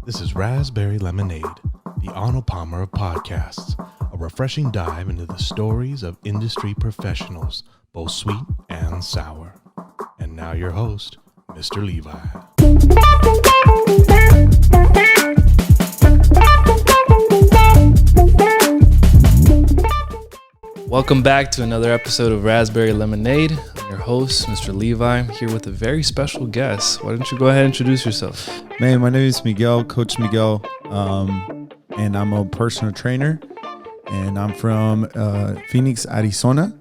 This is Raspberry Lemonade, the Arnold Palmer of podcasts, a refreshing dive into the stories of industry professionals, both sweet and sour. And now your host, Mr. Levi. Welcome back to another episode of Raspberry Lemonade. I'm your host, Mr. Levi. I'm here with a very special guest. Why don't you go ahead and introduce yourself? Man, my name is Miguel, Coach Miguel, and I'm a personal trainer, and I'm from Phoenix, Arizona.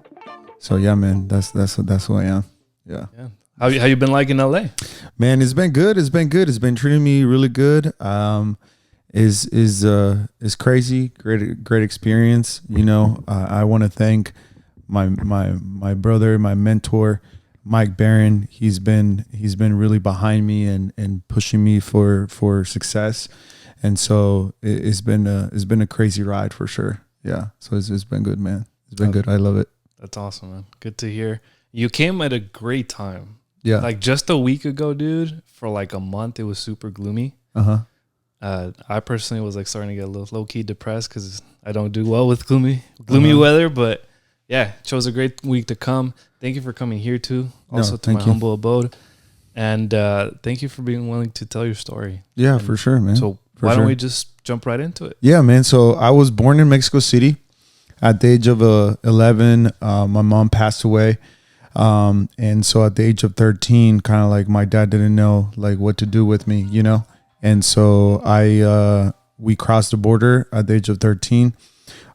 So yeah, man, that's who I am. Yeah. How you been liking LA? Man, it's been good. It's been treating me really good. Is crazy. Great experience. You know, I want to thank my brother, my mentor, Mike Barron. He's been really behind me and pushing me for success. And so it's been a crazy ride for sure. Yeah. So it's been good, man. It's been good. I love it. That's awesome, man. Good to hear. You came at a great time. Yeah. Like just a week ago, dude, for like a month, it was super gloomy. I personally was like starting to get a little low key depressed because I don't do well with gloomy weather. But yeah, chose a great week to come. Thank you for coming here too. Also to my humble abode, and thank you for being willing to tell your story. Yeah, for sure, man. So why don't we just jump right into it? Yeah, man. So I was born in Mexico City. At the age of 11, my mom passed away. And so at the age of 13, kind of like my dad didn't know like what to do with me, you know? And so we crossed the border at the age of 13,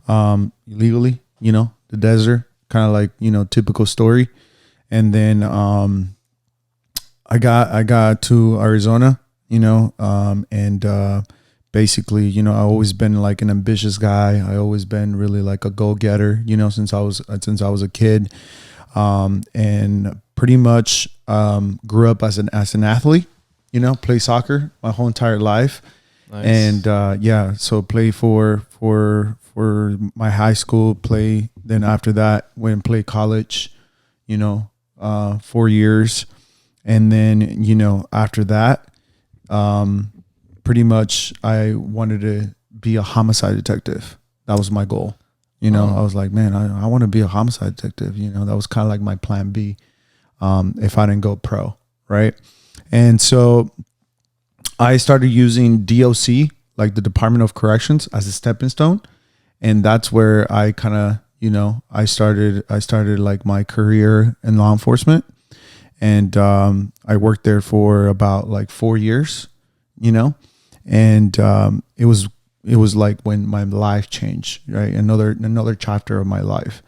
illegally, you know, the desert, kind of like, you know, typical story. And then I got to Arizona, you know, and basically, you know, I've always been like an ambitious guy. I always been really like a go-getter, you know, since I was a kid. And pretty much grew up as an athlete, you know, play soccer my whole entire life. Nice. And so play for my high school, play. Then after that, went and play college, you know, 4 years. And then, you know, after that, pretty much I wanted to be a homicide detective. That was my goal. You know, I was like, man, I want to be a homicide detective. You know, that was kind of like my plan B if I didn't go pro, right? And so I started using DOC, like the Department of Corrections, as a stepping stone. And that's where I kind of, you know, I started like my career in law enforcement. And I worked there for about like 4 years, you know, and it was like when my life changed, right? Another chapter of my life,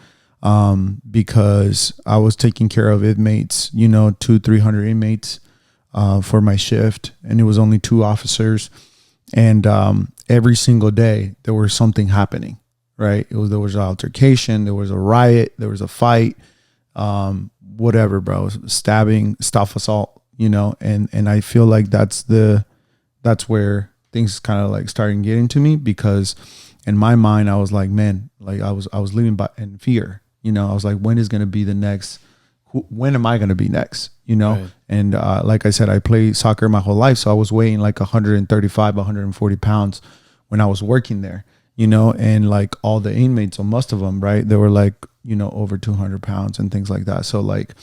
because I was taking care of inmates, you know, 200-300 inmates for my shift, and it was only 2 officers, and every single day there was something happening, right? There was an altercation, there was a riot, there was a fight, whatever, bro, stabbing, stuff assault, you know, and I feel like that's where things kind of like started getting to me, because in my mind I was like, man, like I was living in fear, you know. I was like, when is going to be the next, when am I going to be next, you know? Right. And like I said, I played soccer my whole life, so I was weighing like 135 140 pounds when I was working there, you know. And like all the inmates, or most of them, right, they were like, you know, over 200 pounds and things like that. So like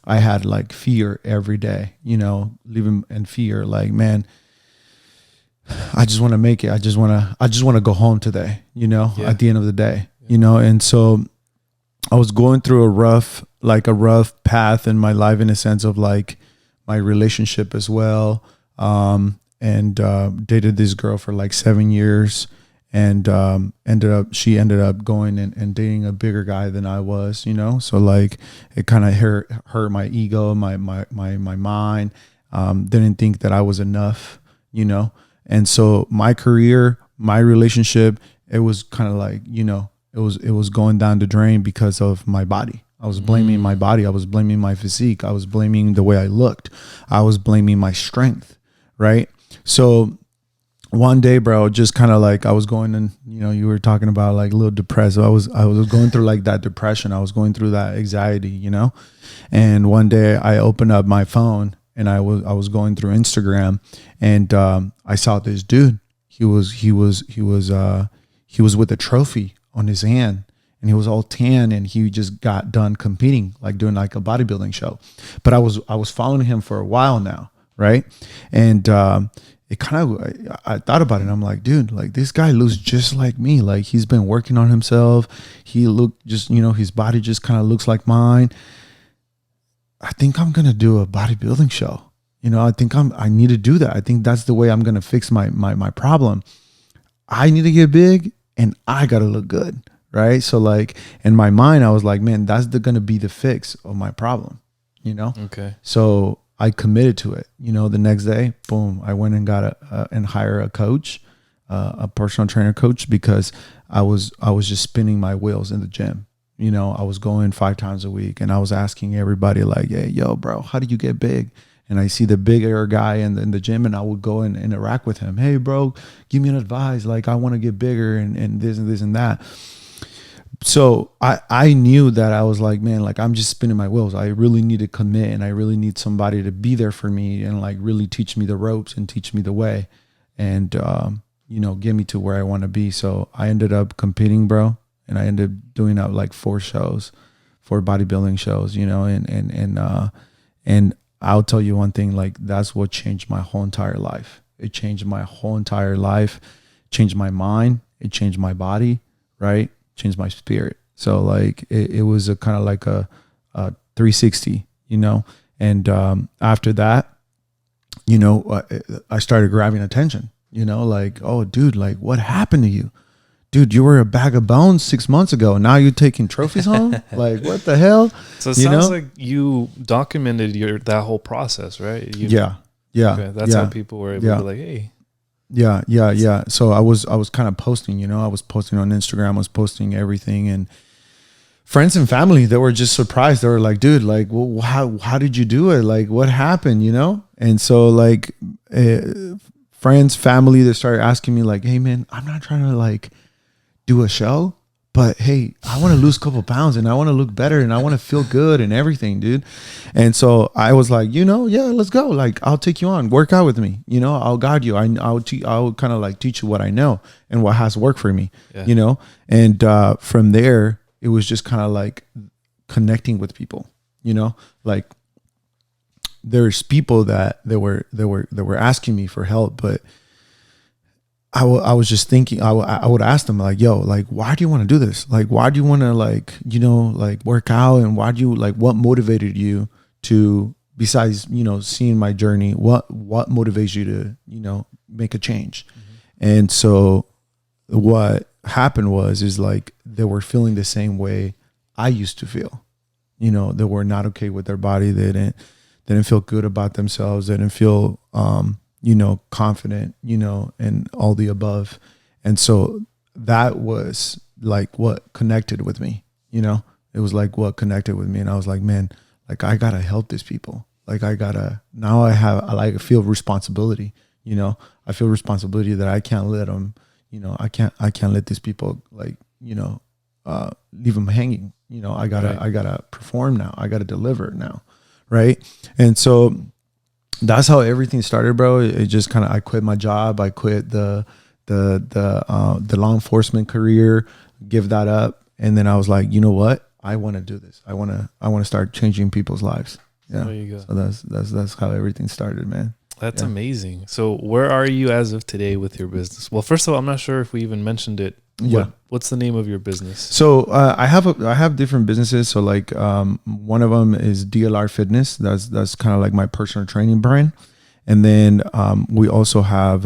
I had like fear every day, you know, living in fear, like, man, I just want to make it. I just want to go home today, you know, at the end of the day, you know? And so I was going through a rough path in my life, in a sense of like my relationship as well. And dated this girl for like 7 years, and she ended up going and dating a bigger guy than I was, you know? So like it kind of hurt my ego, my mind, didn't think that I was enough, you know? And so my career, my relationship, it was kind of like, you know, it was going down the drain because of my body. I was blaming my body. I was blaming my physique. I was blaming the way I looked. I was blaming my strength, right? So one day, bro, just kind of like I was going, and you know, you were talking about like a little depressed. I was going through like that depression. I was going through that anxiety, you know. And one day I opened up my phone, and I was going through Instagram, and I saw this dude. He was with a trophy on his hand, and he was all tan, and he just got done competing, like doing like a bodybuilding show. But I was following him for a while now, right? And it kind of, I thought about it, and I'm like, dude, like this guy looks just like me. Like he's been working on himself. He looked just, his body just kind of looks like mine. I think I'm gonna do a bodybuilding show. I think I need to do that. I think that's the way I'm gonna fix my problem. I need to get big, and I gotta look good, right? So like in my mind, I was like, man, that's gonna be the fix of my problem, Okay. So I committed to it. The next day, boom, I went and got and hire a coach, a personal trainer coach, because I was just spinning my wheels in the gym. I was going 5 times a week, and I was asking everybody like, hey, yo, bro, how do you get big? And I see the bigger guy in the gym, and I would go and interact with him. Hey, bro, give me an advice. Like, I want to get bigger and this and this and that. So I knew that I was like, man, like I'm just spinning my wheels. I really need to commit, and I really need somebody to be there for me and like really teach me the ropes and teach me the way and, get me to where I want to be. So I ended up competing, bro. And I ended up doing like 4 bodybuilding shows, and I'll tell you one thing, like that's what changed my whole entire life. It changed my whole entire life, changed my mind, it changed my body, right? Changed my spirit. So like it was a kind of like a 360, and after that, I started grabbing attention, like, oh dude, like what happened to you? Dude, you were a bag of bones 6 months ago. Now you're taking trophies home? Like, what the hell? So it sounds like you documented that whole process, right? Yeah. Okay, that's how people were able to be like, hey. Yeah. So I was kind of posting, I was posting on Instagram, I was posting everything, and friends and family, they were just surprised. They were like, dude, like, well, how did you do it? Like, what happened, And so like friends, family, they started asking me like, hey man, I'm not trying to like do a show, but hey, I want to lose a couple pounds, and I want to look better, and I want to feel good and everything, dude. And so I was like, yeah, let's go. Like, I'll take you on, work out with me. I'll guide you. I'll kind of like teach you what I know and what has worked for me, And from there, it was just kind of like connecting with people, like there's people that they were asking me for help, but I was just thinking, I would ask them like, yo, like, why do you want to do this? Like, why do you want to like, like work out? And why do you like, what motivated you to, besides, seeing my journey, what motivates you to, make a change? Mm-hmm. And so what happened is like, they were feeling the same way I used to feel, they were not okay with their body. They didn't feel good about themselves. They didn't feel, confident, and all the above. And so that was like what connected with me, it was like what connected with me. And I was like, man, like I gotta help these people. Like now I feel responsibility, I feel responsibility that I can't let them, I can't let these people like, leave them hanging, I gotta perform now. I gotta deliver now. Right. And so that's how everything started, bro. It just kind of, I quit my job. I quit the law enforcement career, give that up. And then I was like, you know what? I want to do this. I want to start changing people's lives. Yeah. There you go. So that's how everything started, man. That's amazing. So where are you as of today with your business? Well, first of all, I'm not sure if we even mentioned it. What's the name of your business? So I have different businesses. So like one of them is DLR Fitness. That's kind of like my personal training brand. And then we also have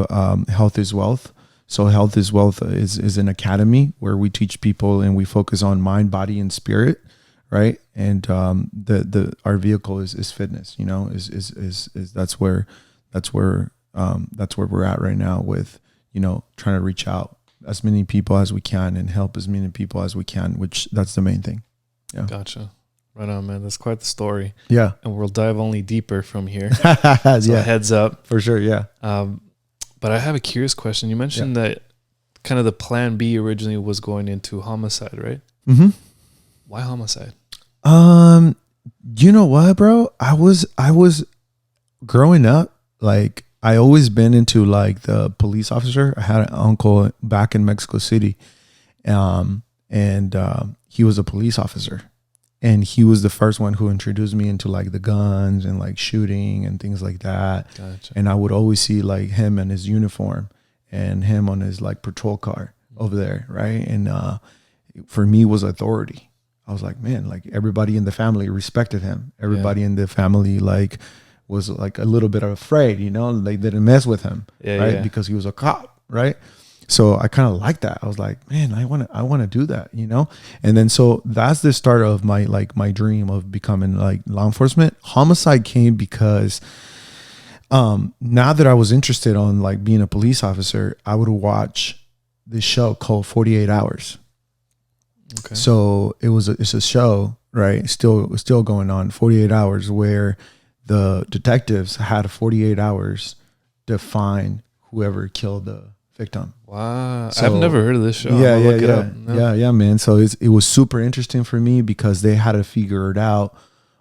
Health is Wealth. So Health is Wealth is an academy where we teach people, and we focus on mind, body, and spirit, right? And our vehicle is fitness. Is that's where we're at right now with trying to reach out as many people as we can and help as many people as we can, which that's the main thing. Yeah. Gotcha. Right on, man. That's quite the story. Yeah. And we'll dive only deeper from here. So heads up. For sure. Yeah. But I have a curious question. You mentioned that kind of the plan B originally was going into homicide, right? Mm-hmm. Why homicide? You know what, bro? I was growing up, like I always been into like the police officer. I had an uncle back in Mexico City, and he was a police officer, and he was the first one who introduced me into like the guns and like shooting and things like that. Gotcha. And I would always see like him in his uniform and him on his like patrol car over there, right? And for me was authority. I was like, man, like everybody in the family respected him. Everybody in the family like was like a little bit afraid, you know, they didn't mess with him, right? Yeah. Because he was a cop, right? So I kind of like that. I was like, man, I want to do that, you know? And then, so that's the start of my dream of becoming like law enforcement. Homicide came because, now that I was interested on like being a police officer, I would watch this show called 48 Hours. Okay. So it's a show, right? Still going on, 48 Hours, where the detectives had 48 hours to find whoever killed the victim. Wow. So, I've never heard of this show. Yeah, man. So it was super interesting for me because they had to figure it out,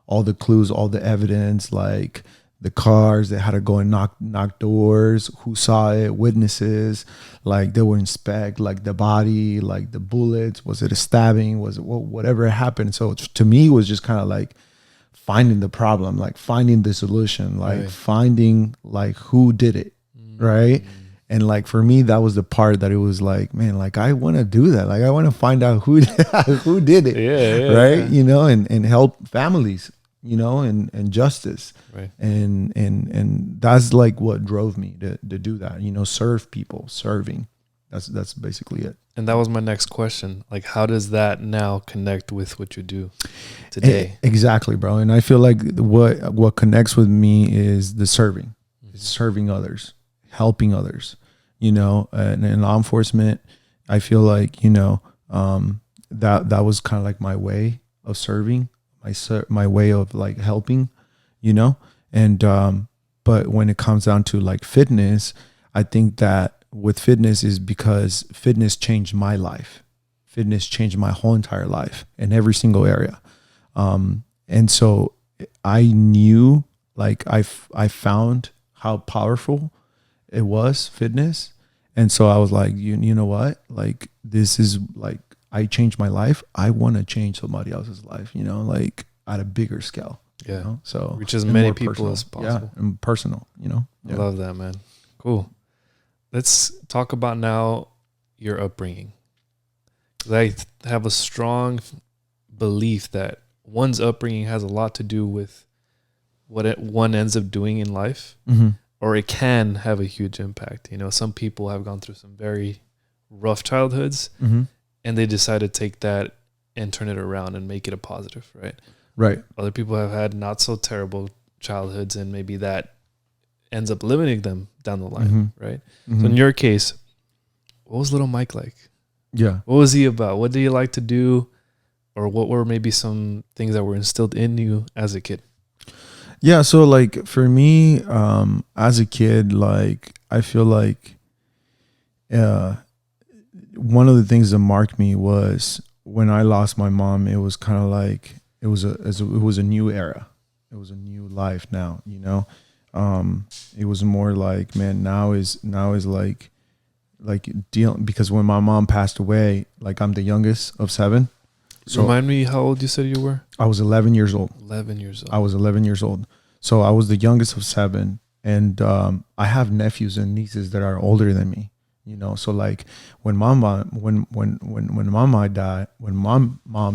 all the clues, all the evidence, like the cars. They had to go and knock doors, who saw it, witnesses. Like they would inspect like the body, like the bullets. Was it a stabbing? Was it whatever happened? So to me, it was just kind of like finding the problem, like finding the solution, like finding like who did it, right? And like for me, that was the part that it was like, man, like I want to do that. Like I want to find out who did it, right? You know, and help families, you know, and justice, right? And that's like what drove me to do that. You know, serve people, serving. That's basically it. And that was my next question. Like, how does that now connect with what you do today? Exactly, bro. And I feel like what connects with me is the serving, serving others, helping others, you know, and in law enforcement, I feel like, you know, that was kind of like my way of serving, my way of like helping, you know, and, but when it comes down to like fitness, I think that with fitness is because fitness changed my life. Fitness changed my whole entire life in every single area. And so I knew, like I found how powerful it was, fitness. And so I was like, you know what? Like, this is like, I changed my life. I want to change somebody else's life, you know, like at a bigger scale. Yeah. You know? So reach as many people as possible. Yeah. And personal, you know. I love that, man. Cool. Let's talk about now your upbringing. I have a strong belief that one's upbringing has a lot to do with what one ends up doing in life, or it can have a huge impact. You know, some people have gone through some very rough childhoods, and they decide to take that and turn it around and make it a positive, right? Right. Other people have had not so terrible childhoods, and maybe that ends up limiting them down the line, right? So in your case, what was little Mike like? Yeah. What was he about? What did he like to do? Or what were maybe some things that were instilled in you as a kid? Yeah. So like for me, as a kid, like I feel like one of the things that marked me was when I lost my mom. It was kind of like it was a new era. It was a new life now, you know. It was more like, man, now is like dealing, because when my mom passed away, like I'm the youngest of 7. So remind me how old you said you were? I was 11 years old. 11 years old. I was 11 years old. So I was the youngest of 7. And I have nephews and nieces that are older than me, you know. So like when my mom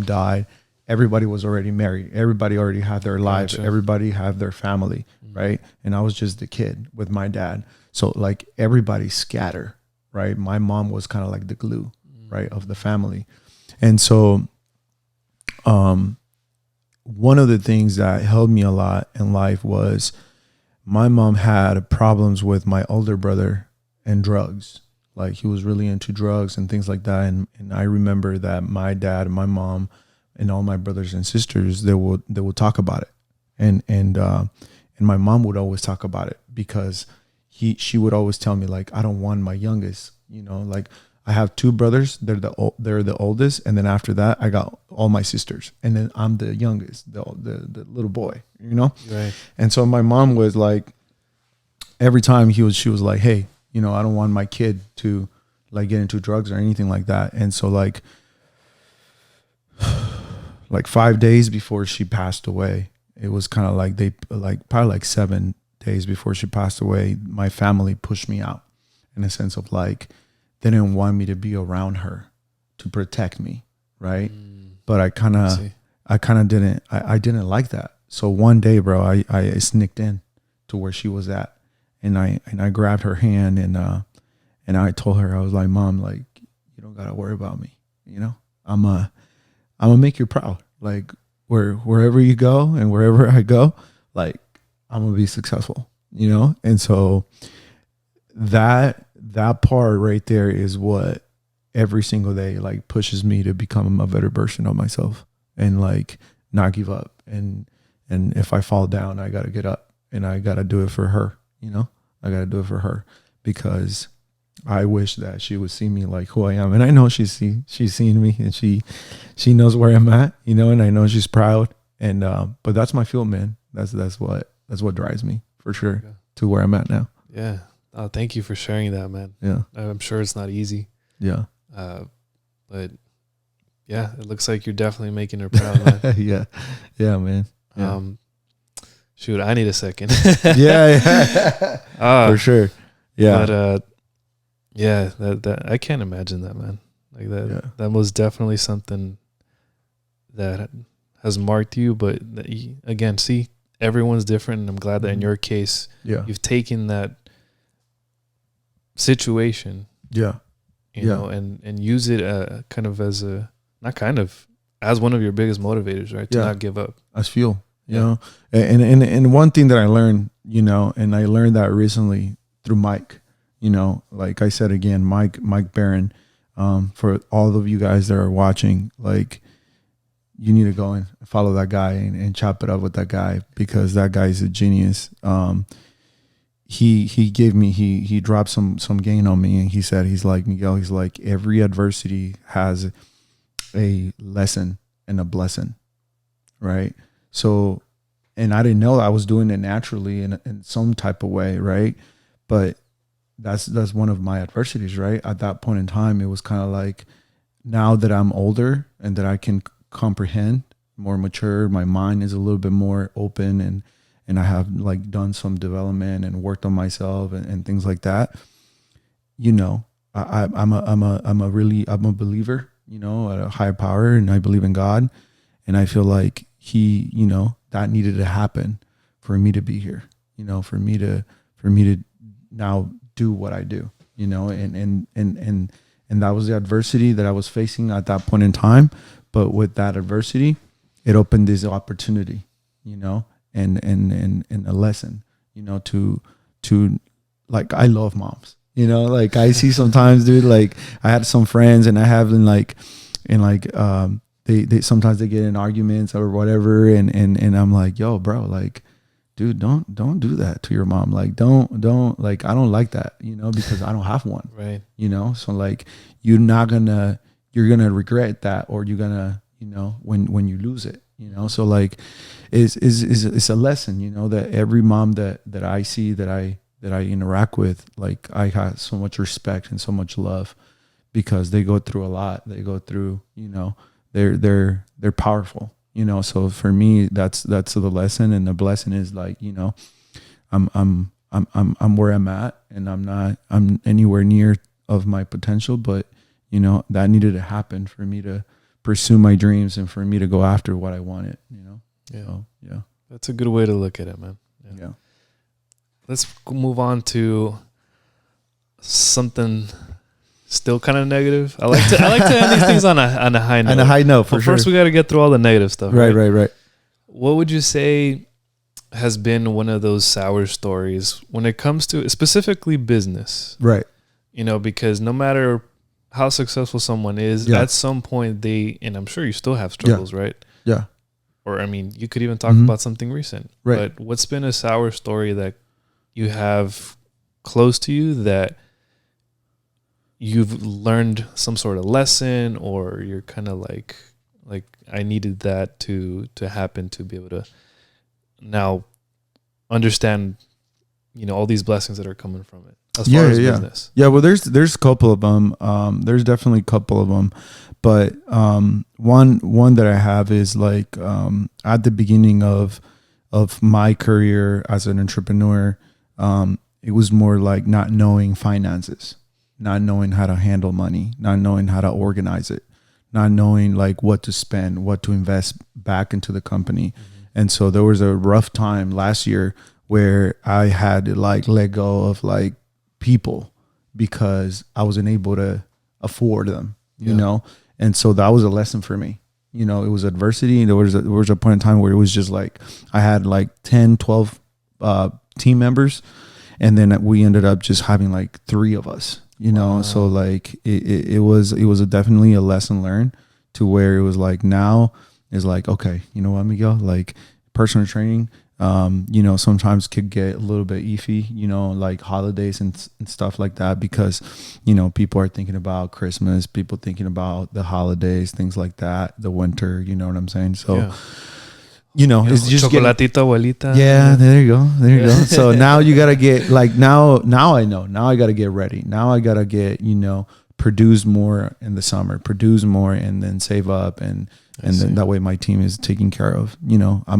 died, everybody was already married. Everybody already had their lives. Gotcha. Everybody had their family, right? And I was just the kid with my dad. So like everybody scattered, right? My mom was kind of like the glue, right, of the family. And so one of the things that helped me a lot in life was my mom had problems with my older brother and drugs. Like he was really into drugs and things like that. And I remember that my dad and my mom and all my brothers and sisters, they would talk about it. And my mom would always talk about it because she would always tell me, like, I don't want my youngest, you know, like I have 2 brothers. They're the oldest, and then after that, I got all my sisters, and then I'm the youngest, the little boy, you know. Right. And so my mom was like, every time she was like, hey, you know, I don't want my kid to like get into drugs or anything like that. And so like 5 days before she passed away, it was kind of like probably like 7 days before she passed away, my family pushed me out in a sense of like, they didn't want me to be around her to protect me. Right. But I kind of didn't like that. So one day, bro, I sneaked in to where she was at, and I grabbed her hand, and I told her, I was like, Mom, like, you don't gotta worry about me. You know, I'm gonna make you proud. Like wherever you go and wherever I go, like I'm gonna be successful, you know? And so that part right there is what every single day like pushes me to become a better version of myself and like not give up. And if I fall down, I gotta get up, and I gotta do it for her, you know? I gotta do it for her, because I wish that she would see me like who I am. And I know she's seen me, and she knows where I'm at, you know, and I know she's proud. And but that's my fuel, man. That's what drives me for sure to where I'm at now. Yeah. Oh, thank you for sharing that, man. Yeah. I'm sure it's not easy. Yeah. But yeah, it looks like you're definitely making her proud, man. Yeah. Yeah, man. Yeah. Shoot, I need a second. Yeah. For sure. Yeah. But yeah, that I can't imagine that, man. Like that. Yeah. That was definitely something that has marked you. But again, see, everyone's different, and I'm glad that in your case, you've taken that situation, you know, and use it kind of as as one of your biggest motivators, right? To not give up. As fuel, you know. And one thing that I learned, you know, and I learned that recently through Mike, you know, like I said again, Mike Barron, for all of you guys that are watching, like, you need to go and follow that guy and chop it up with that guy, because that guy is a genius. He dropped some game on me, and he said, he's like, Miguel, he's like, every adversity has a lesson and a blessing, right? So, and I didn't know I was doing it naturally in some type of way, right? But that's one of my adversities, right? At that point in time, it was kind of like, now that I'm older and that I can comprehend, more mature, my mind is a little bit more open, and I have like done some development and worked on myself and things like that. You know, I'm a believer, you know, at a higher power, and I believe in God, and I feel like he, you know, that needed to happen for me to be here, you know, for me to now do what I do, you know, and that was the adversity that I was facing at that point in time. But with that adversity, it opened this opportunity, you know, and a lesson, you know, to like, I love moms, you know, like I see sometimes, dude, like I had some friends, and I have they sometimes they get in arguments or whatever, and I'm like, yo, bro, like, dude, don't do that to your mom. Like, don't like, I don't like that, you know, because I don't have one, right? You know, so like, you're gonna regret that, or you're gonna, you know, when you lose it, you know. So like, it's a lesson, you know, that every mom that I see, that I interact with, like, I have so much respect and so much love, because they go through a lot. They go through, you know, they're powerful, you know. So for me, that's the lesson, and the blessing is like, you know, I'm where I'm at, and I'm anywhere near of my potential, but you know, that needed to happen for me to pursue my dreams and for me to go after what I wanted, you know? Yeah. So, yeah. That's a good way to look at it, man. Yeah. Let's move on to something still kind of negative. I like to end these things on a high note. On a high note, for sure. First, we got to get through all the negative stuff. Right. What would you say has been one of those sour stories when it comes to specifically business? Right. You know, because no matter how successful someone is, at some point and I'm sure you still have struggles, right? Yeah. Or, I mean, you could even talk about something recent. Right. But what's been a sour story that you have close to you that you've learned some sort of lesson, or you're kind of like I needed that to happen to be able to now understand, all these blessings that are coming from it as far as business. Yeah, well, there's a couple of them. There's definitely a couple of them, but one that I have is like at the beginning of my career as an entrepreneur, it was more like not knowing finances, not knowing how to handle money, not knowing how to organize it, not knowing like what to spend, what to invest back into the company. Mm-hmm. And so there was a rough time last year where I had to like let go of like people because I wasn't able to afford them, you know? And so that was a lesson for me. It was adversity. There was a point in time where it was just like, I had like 10, 12 team members. And then we ended up just having like 3 of us, Wow. So like it was definitely a lesson learned, to where it was like, now is like, okay, you know what, Miguel, like personal training, sometimes could get a little bit iffy, like holidays and stuff like that, because, people are thinking about Christmas, people thinking about the holidays, things like that, the winter, you know what I'm saying? So, it's just chocolatito abuelita. Yeah, there you go. So now you got to get like, now I know, now I got to get ready. Now I got to get, produce more in the summer, produce more, and then save up. And then that way my team is taken care of.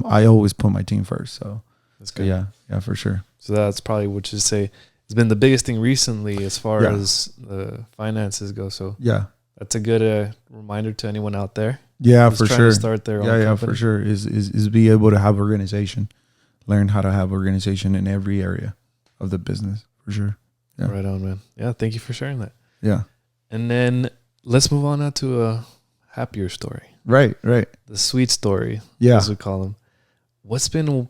I always put my team first. So that's good. Yeah, for sure. So that's probably what you say has been the biggest thing recently as far as the finances go. So yeah, that's a good reminder to anyone out there. Yeah, for sure. To start their own company. For sure. Is be able to have organization, learn how to have organization in every area of the business, for sure. Yeah. Right on, man. Yeah, thank you for sharing that. Yeah. And then let's move on now to a happier story. Right. The sweet story, as we call them. What's been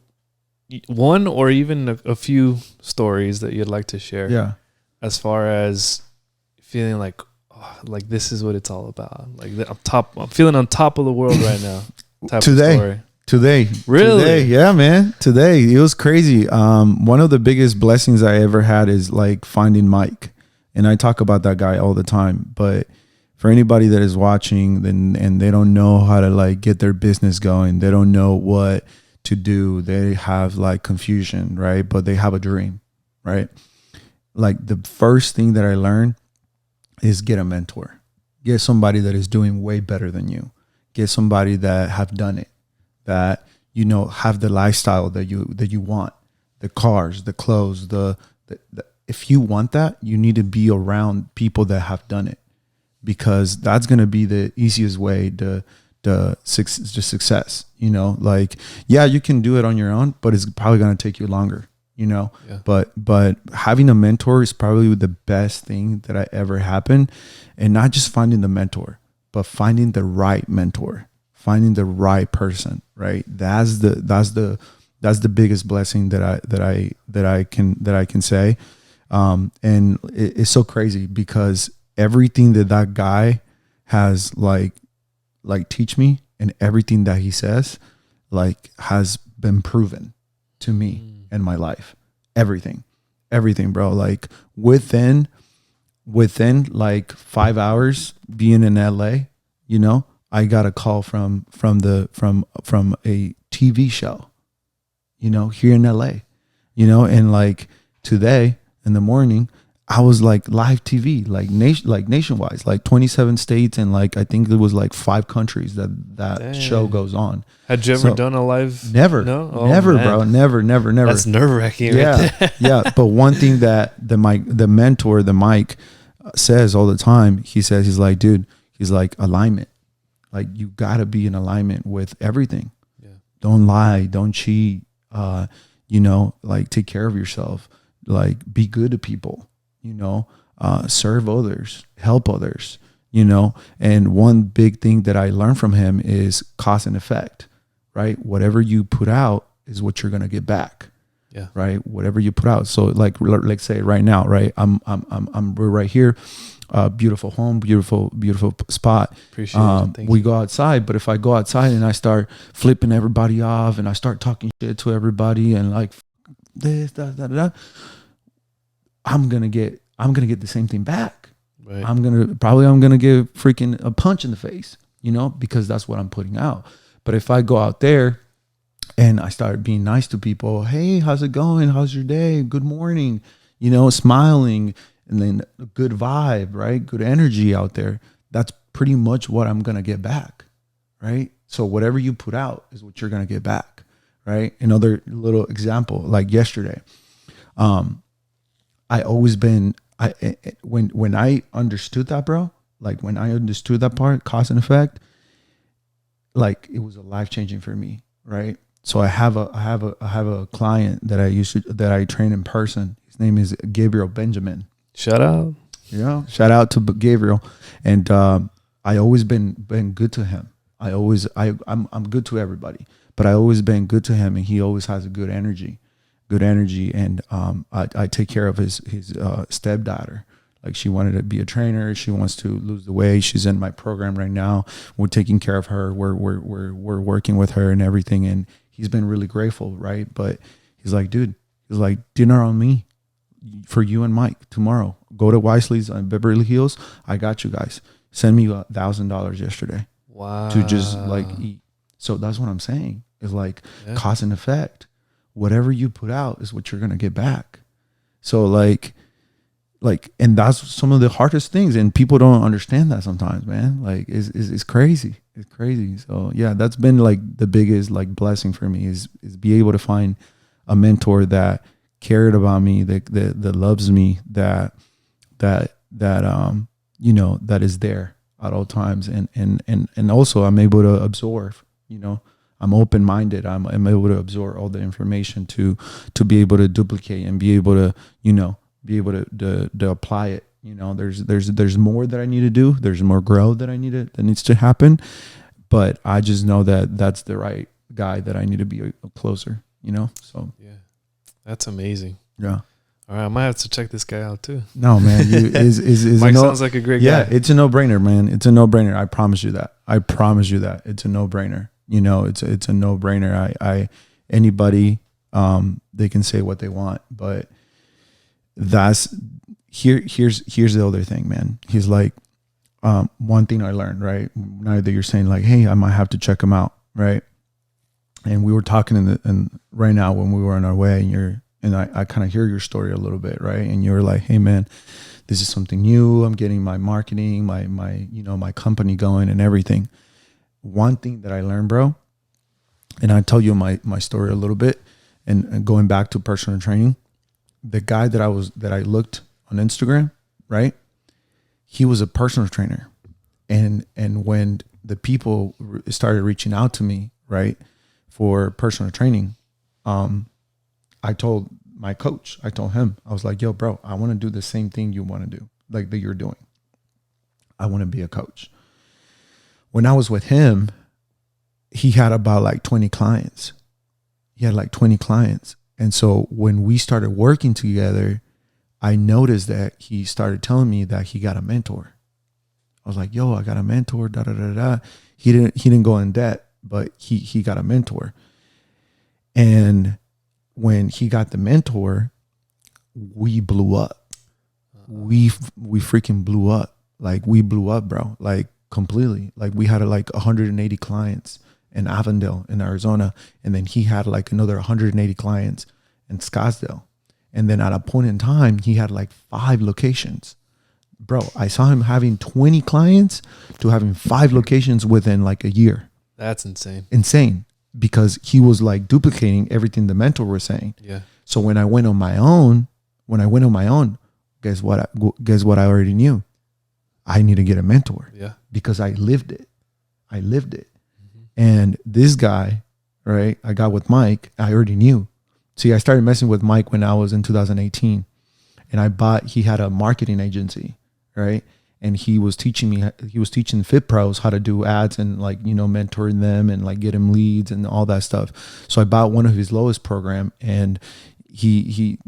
one or even a few stories that you'd like to share? Yeah. As far as feeling like, like this is what it's all about. Like I'm feeling on top of the world right now. Today. Really? Today. Yeah, man. Today. It was crazy. One of the biggest blessings I ever had is like finding Mike. And I talk about that guy all the time. But for anybody that is watching and they don't know how to like get their business going, they don't know what to do, they have like confusion, right? But they have a dream, right? Like the first thing that I learned is get a mentor. Get somebody that is doing way better than you. Get somebody that have done it, that have the lifestyle that you want, the cars, the clothes, the if you want that, you need to be around people that have done it, because that's going to be the easiest way to success. Like, yeah, you can do it on your own, but it's probably going to take you longer. But having a mentor is probably the best thing that I ever happened. And not just finding the mentor, but finding the right mentor, finding the right person, right? That's the biggest blessing that I can say. And it's so crazy because everything that guy has like teach me, and everything that he says like has been proven to me in my life. Everything, bro. Like within like 5 hours being in LA, I got a call from a TV show, here in LA, and like today in the morning, I was like live TV, like nationwide, like 27 states, and like I think it was like 5 countries that show goes on. Had you ever done a live? Never, no, never, bro, never. That's nerve wracking. Yeah, yeah. But one thing that the mentor, Mike, says all the time, he's like, dude, he's like, alignment. Like you gotta be in alignment with everything. Yeah. Don't lie, don't cheat. Like take care of yourself. Like be good to people. Serve others, help others, and one big thing that I learned from him is cause and effect, right? Whatever you put out is what you're going to get back. Yeah. Right. Whatever you put out. So like say right now, right. We're right here. Beautiful home, beautiful spot. Appreciate it. We go outside, but if I go outside and I start flipping everybody off and I start talking shit to everybody and like this, I'm gonna get the same thing back. Right. I'm gonna give freaking a punch in the face, because that's what I'm putting out. But if I go out there and I start being nice to people, hey, how's it going? How's your day? Good morning, smiling, and then a good vibe, right? Good energy out there. That's pretty much what I'm gonna get back, right? So whatever you put out is what you're gonna get back, right? Another little example, like yesterday, when I understood that, bro, like when I understood that part, cause and effect, like it was a life changing for me, right? So I have a client that I train in person. His name is Gabriel Benjamin. Shout out. Shout out to Gabriel. And I always been good to him. I'm good to everybody, but I always been good to him, and he always has a good energy. And I take care of his stepdaughter. Like, she wanted to be a trainer. She wants to lose the weight. She's in my program right now. We're taking care of her. We're working with her and everything. And he's been really grateful, right? But he's like, dude, dinner on me for you and Mike tomorrow. Go to Wisely's on Beverly Hills. I got you guys. Send me $1,000 yesterday. Wow. To just like eat. So that's what I'm saying. Is like cause and effect. Whatever you put out is what you're gonna get back. So like, and that's some of the hardest things, and people don't understand that sometimes, man. Like, it's crazy. It's crazy. So yeah, that's been like the biggest like blessing for me is be able to find a mentor that cared about me, that loves me, that is there at all times, and also I'm able to absorb. I'm open-minded. I'm able to absorb all the information to be able to duplicate and be able to to apply it. There's more that I need to do. There's more growth that needs to happen. But I just know that that's the right guy that I need to be closer. So yeah, that's amazing. Yeah. All right, I might have to check this guy out too. No, man, Mike sounds like a great guy. Yeah, it's a no-brainer, man. It's a no-brainer. I promise you that. It's a no-brainer. It's a no-brainer. Anybody, they can say what they want, but here's the other thing, man. He's like, one thing I learned, right? Now that you're saying like, hey, I might have to check him out, right? And we were talking and right now when we were on our way, and I kind of hear your story a little bit, right? And you're like, hey man, this is something new. I'm getting my marketing, my company going and everything. One thing that I learned, bro, and I tell you my story a little bit, and going back to personal training, the guy that I looked on Instagram, right? He was a personal trainer. And when the people started reaching out to me, right, for personal training, I told my coach, I told him, I was like, yo, bro, I want to do the same thing you want to do, like that you're doing. I want to be a coach. When I was with him, he had about like 20 clients. And so when we started working together, I noticed that he started telling me that he got a mentor. I was like, yo, I got a mentor, da da da da. He didn't go in debt, but he got a mentor. And when he got the mentor, we blew up. We freaking blew up. Like, we blew up, bro. Like, completely. Like, we had like 180 clients in Avondale in Arizona, and then he had like another 180 clients in Scottsdale. And then at a point in time, he had like 5 locations. Bro, I saw him having 20 clients to having 5 locations within like a year. That's insane. Insane. Because he was like duplicating everything the mentor was saying. Yeah. So when I went on my own, guess what I already knew? I need to get a mentor. Yeah. Because I lived it. Mm-hmm. And this guy, right, I got with Mike, I already knew. See, I started messing with Mike when I was in 2018. And he had a marketing agency, right? And he was teaching Fit Pros how to do ads and like, mentoring them and like get him leads and all that stuff. So I bought one of his lowest program, and I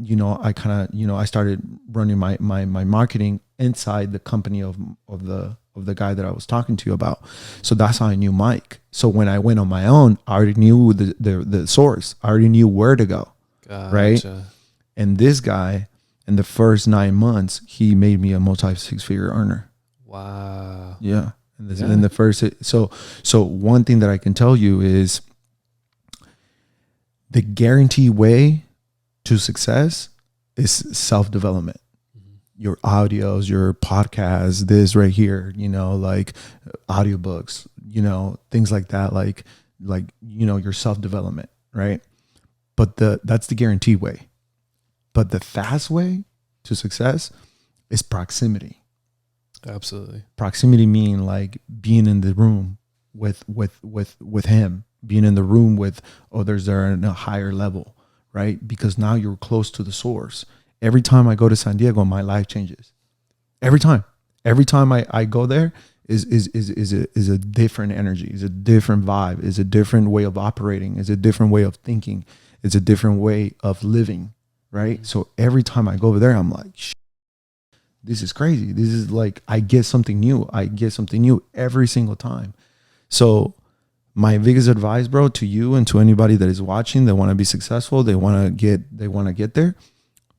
started running my marketing inside the company of the guy that I was talking to you about. So that's how I knew Mike. So when I went on my own, I already knew the source. I already knew where to go. Gotcha. Right. And this guy, In the first 9 months, he made me a multi-six-figure earner. Wow. Yeah. In the first, so one thing that I can tell you is the guarantee way to success is self-development. Your audios, your podcasts, this right here, like audiobooks, things like that, like your self-development, right? But that's the guarantee way. But the fast way to success is proximity. Absolutely. Proximity mean like being in the room with him, being in the room with others that are in a higher level, right? Because now you're close to the source. Every time I go to San Diego, my life changes. Every time I go there is a different energy, is a different vibe, is a different way of operating, is a different way of thinking, it's a different way of living, right? Mm-hmm. So every time I go over there, I'm like, this is crazy. This is like, I get something new. Every single time. So my biggest advice, bro, to you and to anybody that is watching, that want to be successful, they want to get there,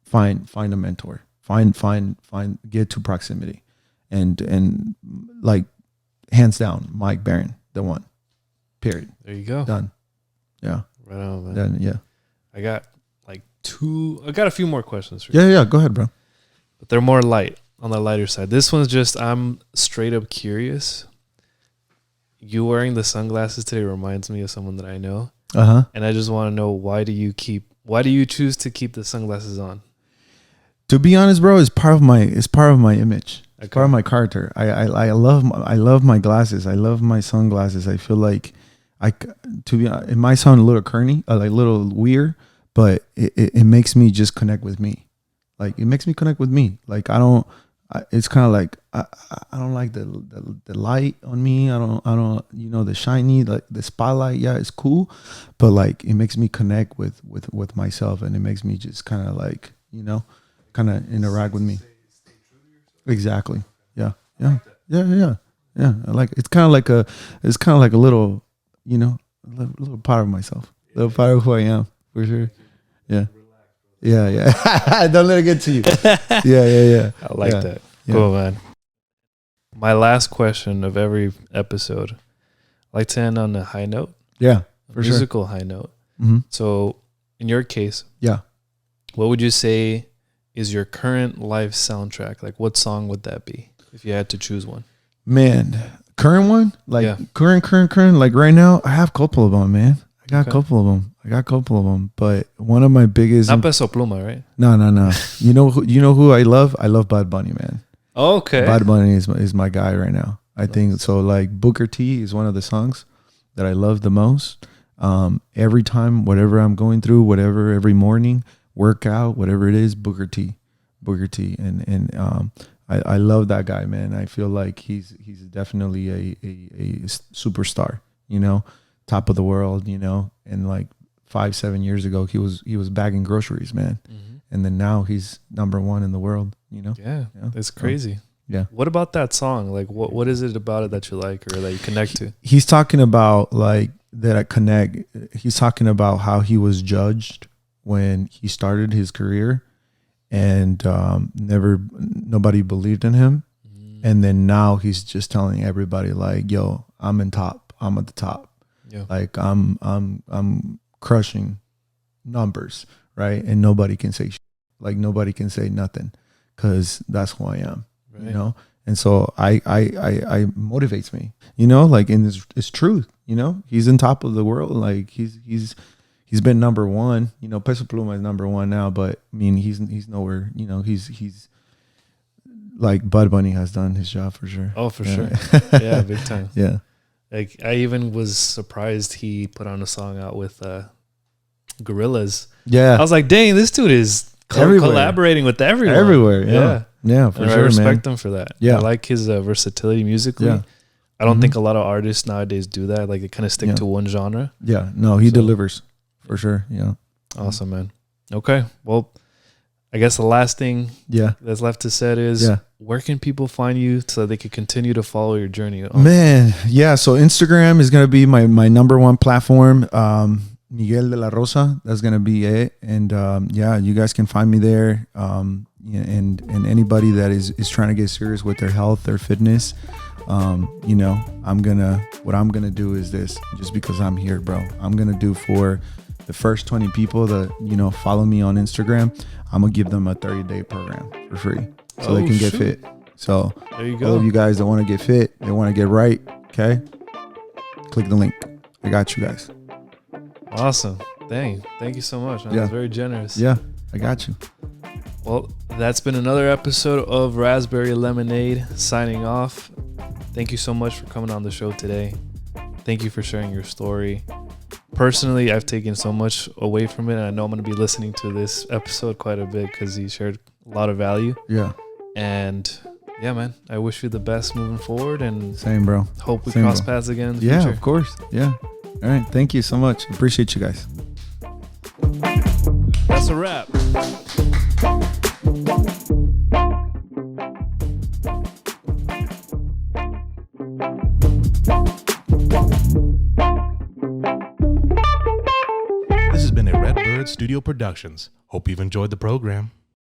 find a mentor, get to proximity, and like hands down, Mike Barron, the one, period. There you go. Done. Yeah. Right on, man. Done. Yeah. I got a few more questions for you. Yeah. Go ahead, bro. But they're more light, on the lighter side. This one's just, I'm straight up curious. You wearing the sunglasses today reminds me of someone that I know. And I just want to know, why do you choose to keep the sunglasses on? To be honest, bro, it's part of my image. It's part of my character. I love my glasses. I love my sunglasses. I feel like it might sound a little corny, like a little weird, but it makes me just connect with me. Like, it makes me connect with me. Like, it's kind of like, I don't like the light on me. I don't, the shiny, like the spotlight. Yeah, it's cool. But like, it makes me connect with myself, and it makes me just kind of like, kind of interact with me. Exactly. Yeah. I like, it's kind of like a little, little part of myself, little part of who I am, for sure. Yeah. Yeah. Don't let it get to you. Yeah. I like that. Cool, man. My last question of every episode, I like to end on a high note. Yeah, for sure. Musical high note. Mm-hmm. So, in your case, what would you say is your current life soundtrack? Like, what song would that be if you had to choose one? Man, current one? Like, current. Like, right now, I have a couple of them, man. I got a couple of them. But one of my biggest... Not Peso Pluma, right? No. You know who I love? I love Bad Bunny, man. Okay. Bad Bunny is my guy right now. I think so. Like, Booker T is one of the songs that I love the most. Every time, whatever I'm going through, every morning, workout, whatever it is, Booker T. And I love that guy, man. I feel like he's definitely a superstar, top of the world, and like 5-7 years ago, he was bagging groceries, man. Mm-hmm. And then now he's number one in the world, Yeah, it's crazy. Yeah. What about that song? Like, what is it about it that you like or that you connect to? He's talking about like that I connect. He's talking about how he was judged when he started his career, and nobody believed in him. And then now he's just telling everybody like, yo, I'm at the top. Yeah. Like I'm crushing numbers, right? And nobody can say like nobody can say nothing, because that's who I am, right. And so I motivates me, like, in it's truth, he's in top of the world. Like he's been number one, Peso Pluma is number one now, but I mean, he's nowhere, he's like Bud Bunny has done his job for sure. Oh, for sure. Yeah, big time. Yeah. Like, I even was surprised he put on a song out with Gorillaz. Yeah. I was like, dang, this dude is collaborating with everyone. Everywhere. Yeah, for and sure, I respect him for that. Yeah. I like his versatility musically. Yeah. I don't think a lot of artists nowadays do that. Like, they kind of stick to one genre. Yeah. No, he delivers for sure. Yeah. Awesome, man. Okay. Well, I guess the last thing that's left to say is, where can people find you so they can continue to follow your journey? Man, yeah. So Instagram is going to be my number one platform. Miguel De La Rosa. That's gonna be it. And yeah, you guys can find me there. And anybody that is trying to get serious with their health, their fitness, you know, what I'm gonna do is this. Just because I'm here, bro, I'm gonna do for the first 20 people that, you know, follow me on Instagram. I'm gonna give them a 30-day program for free, so they can get fit. So there you go. All of you guys that want to get fit, they want to get right. Okay, click the link. I got you guys. Awesome. Dang. Thank you so much, man. Yeah. That's very generous. Yeah, I got you. Well, that's been another episode of Raspberry Lemonade signing off. Thank you so much for coming on the show today. Thank you for sharing your story. Personally, I've taken so much away from it, and I know I'm going to be listening to this episode quite a bit because he shared a lot of value. Yeah. And yeah, man, I wish you the best moving forward, and same, bro. Hope we Same, cross bro. paths again in the Yeah, future. of course. Yeah. All right. Thank you so much. Appreciate you guys. That's a wrap. This has been a Redbird Studio Productions. Hope you've enjoyed the program.